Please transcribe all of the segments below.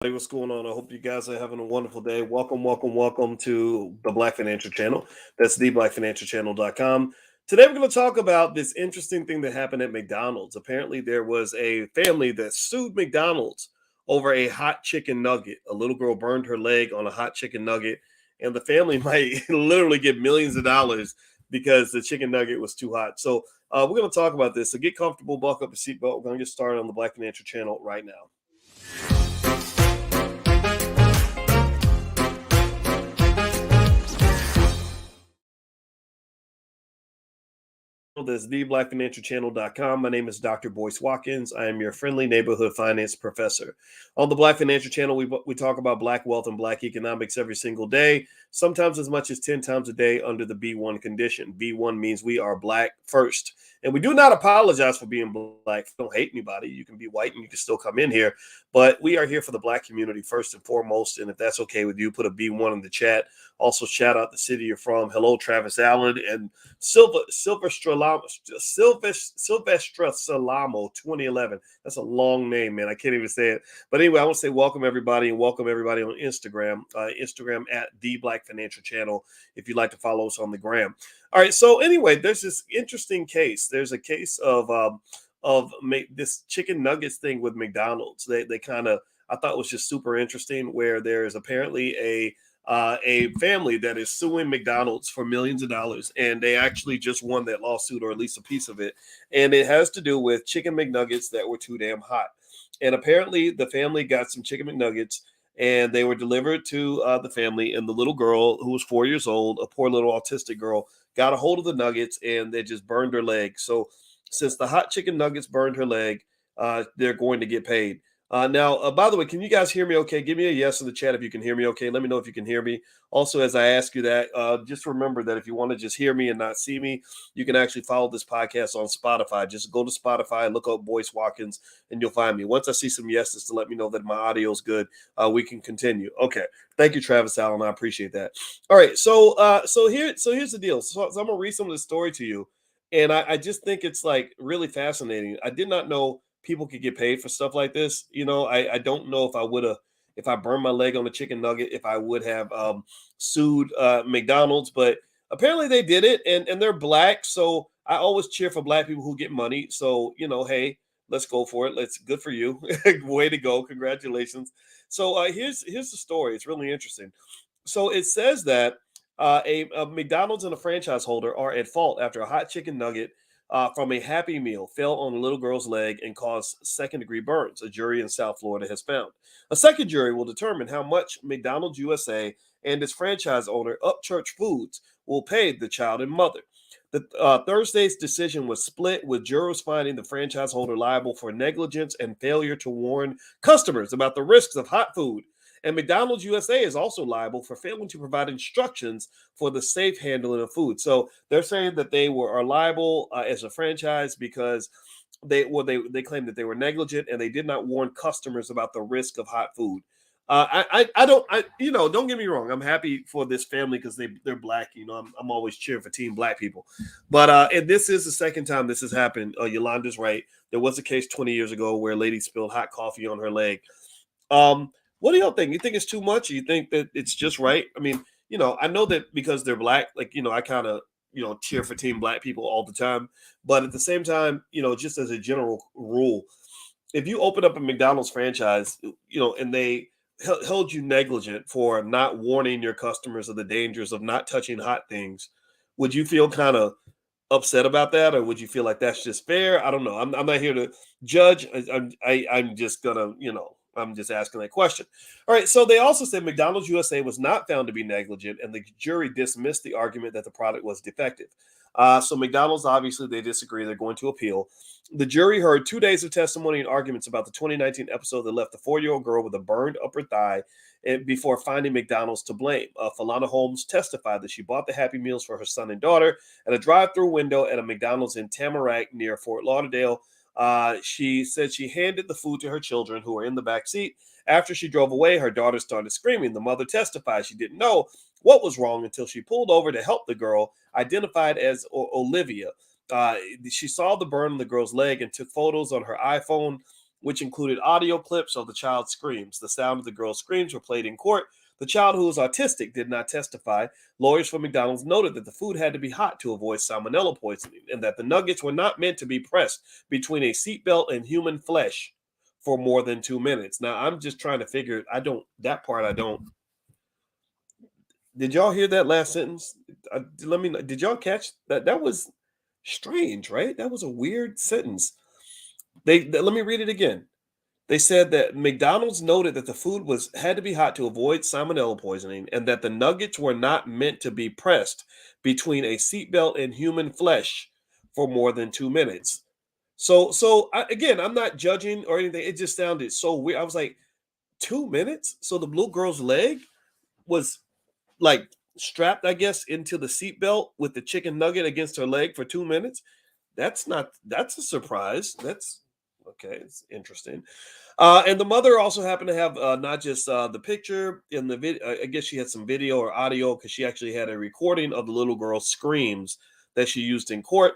Hey, what's going on? I hope you guys are having a wonderful day. Welcome to the Black Financial Channel. That's theblackfinancialchannel.com. Today, we're going to talk about this interesting thing that happened at McDonald's. Apparently, there was a family that sued McDonald's over a hot chicken nugget. A little girl burned her leg on a hot chicken nugget, and the family might literally get millions of dollars because the chicken nugget was too hot. So, we're going to talk about this. So, get comfortable, buckle up your seatbelt. We're going to get started on the Black Financial Channel right now. That's theblackfinancialchannel.com. My name is Dr. Boyce Watkins. I am your friendly neighborhood finance professor. On the Black Financial Channel, we talk about Black wealth and Black economics every single day, sometimes as much as 10 times a day under the B1 condition. B1 means we are Black first. And we do not apologize for being Black. Don't hate anybody. You can be white and you can still come in here. But we are here for the Black community first and foremost. And if that's okay with you, put a B1 in the chat. Also, shout out the city you're from. Hello, Travis Allen and Sylvester Salamo 2011. That's a long name, man. I can't even say it. But anyway, I want to say welcome everybody and welcome everybody on Instagram. Instagram at the Black Financial Channel if you'd like to follow us on the gram. All right. So anyway, there's this interesting case. There's a case of this chicken nuggets thing with McDonald's. They kind of, I thought was just super interesting, where there is apparently a family that is suing McDonald's for millions of dollars, and they actually just won that lawsuit, or at least a piece of it. And it has to do with chicken McNuggets that were too damn hot. And apparently, the family got some chicken McNuggets, and they were delivered to the family. And the little girl, who was 4 years old, a poor little autistic girl, got a hold of the nuggets, and they just burned her leg. So, since the hot chicken nuggets burned her leg, they're going to get paid. Now, by the way, can you guys hear me okay? Give me a yes in the chat if you can hear me okay. Let me know if you can hear me. Also, as I ask you that, just remember that if you want to just hear me and not see me, you can actually follow this podcast on Spotify. Just go to Spotify, look up Boyce Watkins, and you'll find me. Once I see some yeses to let me know that my audio is good, we can continue. Okay. Thank you, Travis Allen. I appreciate that. All right. So here's the deal. So I'm going to read some of the story to you. And I just think it's like really fascinating. I did not know people could get paid for stuff like this. I don't know if I would have, if I burned my leg on a chicken nugget, if I would have sued McDonald's, but apparently they did it, and they're Black. So I always cheer for Black people who get money. So, hey, let's go for it. Good for you. Way to go. Congratulations. So here's the story. It's really interesting. So it says that a McDonald's and a franchise holder are at fault after a hot chicken nugget from a Happy Meal fell on a little girl's leg and caused second-degree burns, a jury in South Florida has found. A second jury will determine how much McDonald's USA and its franchise owner, Upchurch Foods, will pay the child and mother. The Thursday's decision was split, with jurors finding the franchise holder liable for negligence and failure to warn customers about the risks of hot food. And McDonald's USA is also liable for failing to provide instructions for the safe handling of food. So they're saying that they are liable as a franchise because they claim that they were negligent and they did not warn customers about the risk of hot food. Don't get me wrong. I'm happy for this family because they're Black. I'm always cheering for Team Black people. But and this is the second time this has happened. Yolanda's right. There was a case 20 years ago where a lady spilled hot coffee on her leg. What do y'all think? You think it's too much? Or you think that it's just right? I mean, I know that because they're Black, like, I kind of, cheer for Team Black people all the time. But at the same time, just as a general rule, if you open up a McDonald's franchise, and they held you negligent for not warning your customers of the dangers of not touching hot things, would you feel kind of upset about that, or would you feel like that's just fair? I don't know. I'm not here to judge. I'm just gonna, I'm just asking that question. All right. So they also said McDonald's USA was not found to be negligent, and the jury dismissed the argument that the product was defective. So McDonald's, obviously, they disagree. They're going to appeal. The jury heard 2 days of testimony and arguments about the 2019 episode that left the 4-year-old girl with a burned upper thigh before finding McDonald's to blame. Falana Holmes testified that she bought the Happy Meals for her son and daughter at a drive-through window at a McDonald's in Tamarack near Fort Lauderdale. She said she handed the food to her children, who were in the back seat. After she drove away, her daughter started screaming. The mother testified she didn't know what was wrong until she pulled over to help the girl, identified as Olivia. She saw the burn on the girl's leg and took photos on her iPhone. which included audio clips of the child's screams. The sound of the girl's screams were played in court. The child, who was autistic, did not testify. Lawyers for McDonald's noted that the food had to be hot to avoid salmonella poisoning, and that the nuggets were not meant to be pressed between a seatbelt and human flesh for more than 2 minutes. Now, I'm just trying to figure, that part I don't. Did y'all hear that last sentence? Did y'all catch that? That was strange, right? That was a weird sentence. Let me read it again. They said that McDonald's noted that the food had to be hot to avoid salmonella poisoning, and that the nuggets were not meant to be pressed between a seatbelt and human flesh for more than 2 minutes. Again, I'm not judging or anything. It just sounded so weird. I was like, 2 minutes? So the little girl's leg was like strapped, I guess, into the seatbelt with the chicken nugget against her leg for 2 minutes. That's a surprise. That's okay. It's interesting. And the mother also happened to have not just the picture in the video. I guess she had some video or audio, because she actually had a recording of the little girl's screams that she used in court.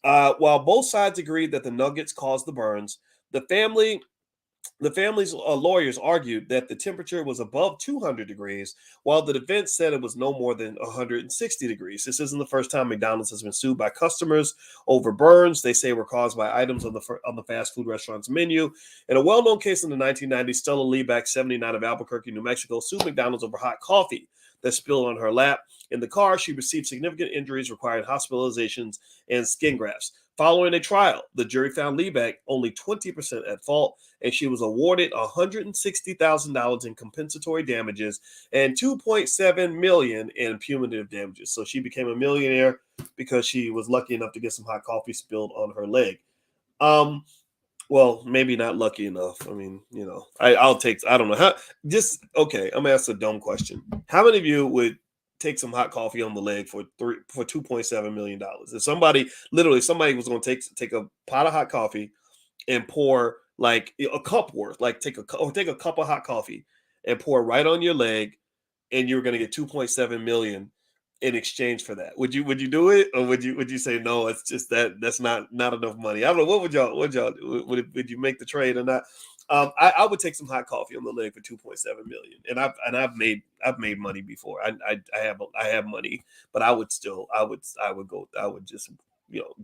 While both sides agreed that the nuggets caused the burns, the family's lawyers argued that the temperature was above 200 degrees, while the defense said it was no more than 160 degrees. This isn't the first time McDonald's has been sued by customers over burns they say were caused by items on the fast food restaurant's menu. In a well-known case in the 1990s, Stella Liebeck, 79, of Albuquerque, New Mexico, sued McDonald's over hot coffee that spilled on her lap. In the car, she received significant injuries requiring hospitalizations and skin grafts. Following a trial, the jury found Liebeck only 20% at fault, and she was awarded $160,000 in compensatory damages and $2.7 million in punitive damages. So she became a millionaire because she was lucky enough to get some hot coffee spilled on her leg. Well, maybe not lucky enough. I mean, I'll take. I don't know how. Okay. I'm gonna ask a dumb question. How many of you would take some hot coffee on the leg for $2.7 million? If somebody was going to take a pot of hot coffee and pour like a cup worth, like take a cup of hot coffee and pour right on your leg, and you're going to get 2.7 million in exchange for that, would you do it, or would you say no? It's just that's not enough money. I don't know. What would y'all do? Would you make the trade or not? I would take some hot coffee on the leg for 2.7 million, and I've made money before. I have money, but I would just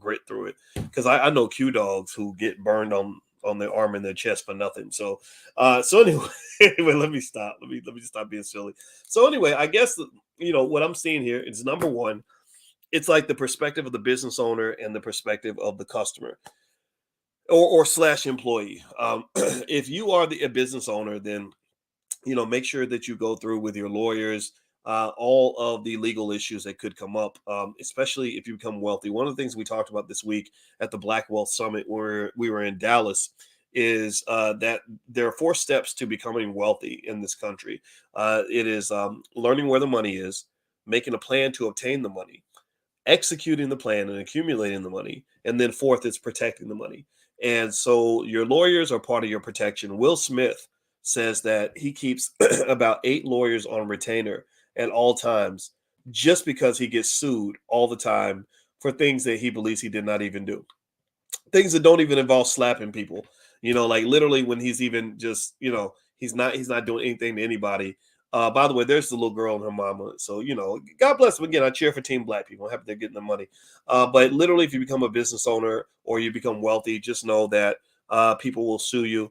grit through it, because I know Q dogs who get burned on their arm and their chest for nothing. So anyway, let me stop. Let me just stop being silly. So anyway, I guess what I'm seeing here is, number one, it's like the perspective of the business owner and the perspective of the customer or slash employee. If you are a business owner, then make sure that you go through with your lawyers all of the legal issues that could come up, especially if you become wealthy. One of the things we talked about this week at the Black Wealth Summit, where we were in Dallas, is that there are 4 steps to becoming wealthy in this country. It is learning where the money is, making a plan to obtain the money, executing the plan and accumulating the money, and then 4th is protecting the money. And so your lawyers are part of your protection. Will Smith says that he keeps about 8 lawyers on retainer at all times, just because he gets sued all the time for things that he believes he did not even do. Things that don't even involve slapping people, like literally when he's even just, he's not doing anything to anybody. By the way, there's the little girl and her mama. So, God bless them. Again, I cheer for Team Black people. I'm happy they're getting the money. But literally, if you become a business owner or you become wealthy, just know that people will sue you.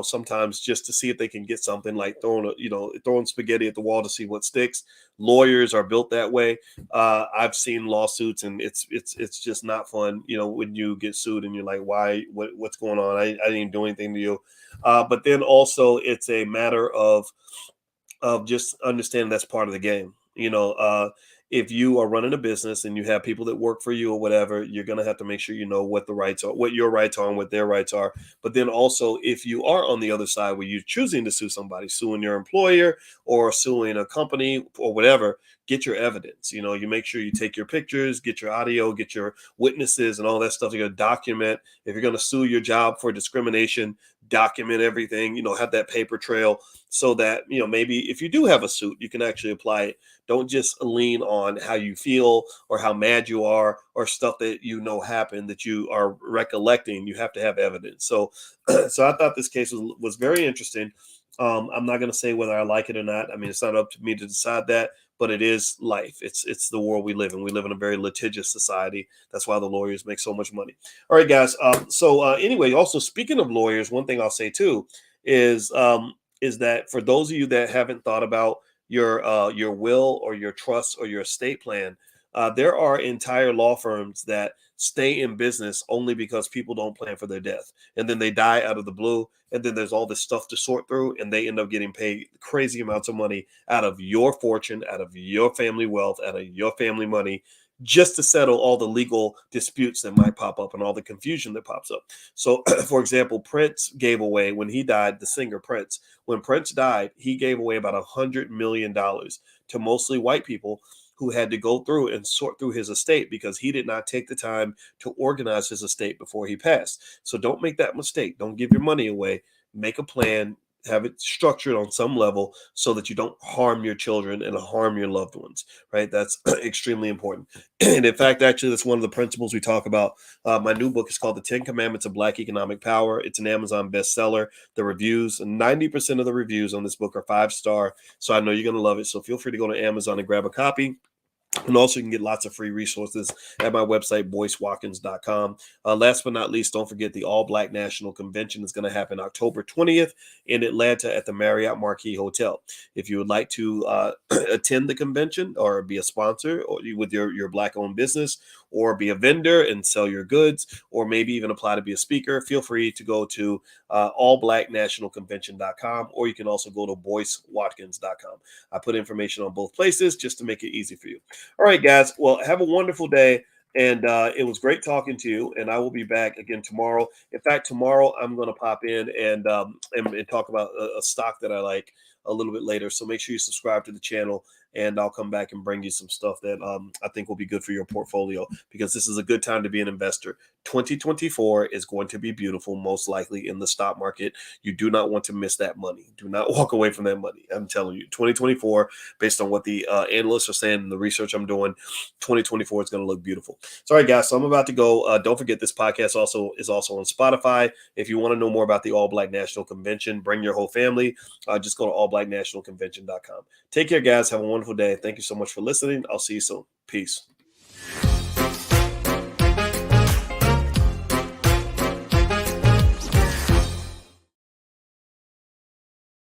Sometimes just to see if they can get something, like throwing spaghetti at the wall to see what sticks. Lawyers are built that way. I've seen lawsuits, and it's just not fun. When you get sued and you're like, why? What's going on? I didn't even do anything to you. But then also, it's a matter of just understanding that's part of the game. If you are running a business and you have people that work for you or whatever, you're going to have to make sure you know what the rights are, what your rights are and what their rights are. But then also, if you are on the other side where you're choosing to sue somebody, suing your employer or suing a company or whatever, get your evidence. You make sure you take your pictures, get your audio, get your witnesses and all that stuff. You're going to document. If you're going to sue your job for discrimination, document everything, have that paper trail so that, maybe if you do have a suit, you can actually apply it. Don't just lean on how you feel or how mad you are or stuff that happened that you are recollecting. You have to have evidence. So, so I thought this case was very interesting. I'm not going to say whether I like it or not. I mean, it's not up to me to decide that, but it is life. It's the world we live in. We live in a very litigious society. That's why the lawyers make so much money. All right, guys. Anyway, also speaking of lawyers, one thing I'll say too is that for those of you that haven't thought about your will or your trust or your estate plan, there are entire law firms that stay in business only because people don't plan for their death, and then they die out of the blue, and then there's all this stuff to sort through, and they end up getting paid crazy amounts of money out of your fortune, out of your family wealth, out of your family money, just to settle all the legal disputes that might pop up and all the confusion that pops up. So, for example, Prince gave away, when he died, the singer Prince, when Prince died, he gave away about $100 million to mostly white people who had to go through and sort through his estate because he did not take the time to organize his estate before he passed. So don't make that mistake. Don't give your money away. Make a plan, have it structured on some level so that you don't harm your children and harm your loved ones, right? That's extremely important. And in fact, actually, that's one of the principles we talk about. My new book is called The 10 Commandments of Black Economic Power. It's an Amazon bestseller. The reviews, 90% of the reviews on this book are 5-star. So I know you're going to love it. So feel free to go to Amazon and grab a copy. And also, you can get lots of free resources at my website, boycewatkins.com. Last but not least, don't forget the All Black National Convention is going to happen October 20th in Atlanta at the Marriott Marquis Hotel. If you would like to attend the convention or be a sponsor or with your Black-owned business, or be a vendor and sell your goods, or maybe even apply to be a speaker, feel free to go to allblacknationalconvention.com, or you can also go to boycewatkins.com. I put information on both places just to make it easy for you. All right, guys. Well, have a wonderful day. And it was great talking to you. And I will be back again tomorrow. In fact, tomorrow I'm going to pop in and talk about a stock that I like a little bit later. So make sure you subscribe to the channel, and I'll come back and bring you some stuff that I think will be good for your portfolio, because this is a good time to be an investor. 2024 is going to be beautiful, most likely in the stock market. You do not want to miss that money. Do not walk away from that money. I'm telling you, 2024, based on what the analysts are saying and the research I'm doing, 2024 is going to look beautiful. So, all right, guys. So I'm about to go. Don't forget, this podcast is also on Spotify. If you want to know more about the All Black National Convention, bring your whole family. Just go to allblacknationalconvention.com. Take care, guys. Have a wonderful day. Thank you so much for listening. I'll see you soon. Peace.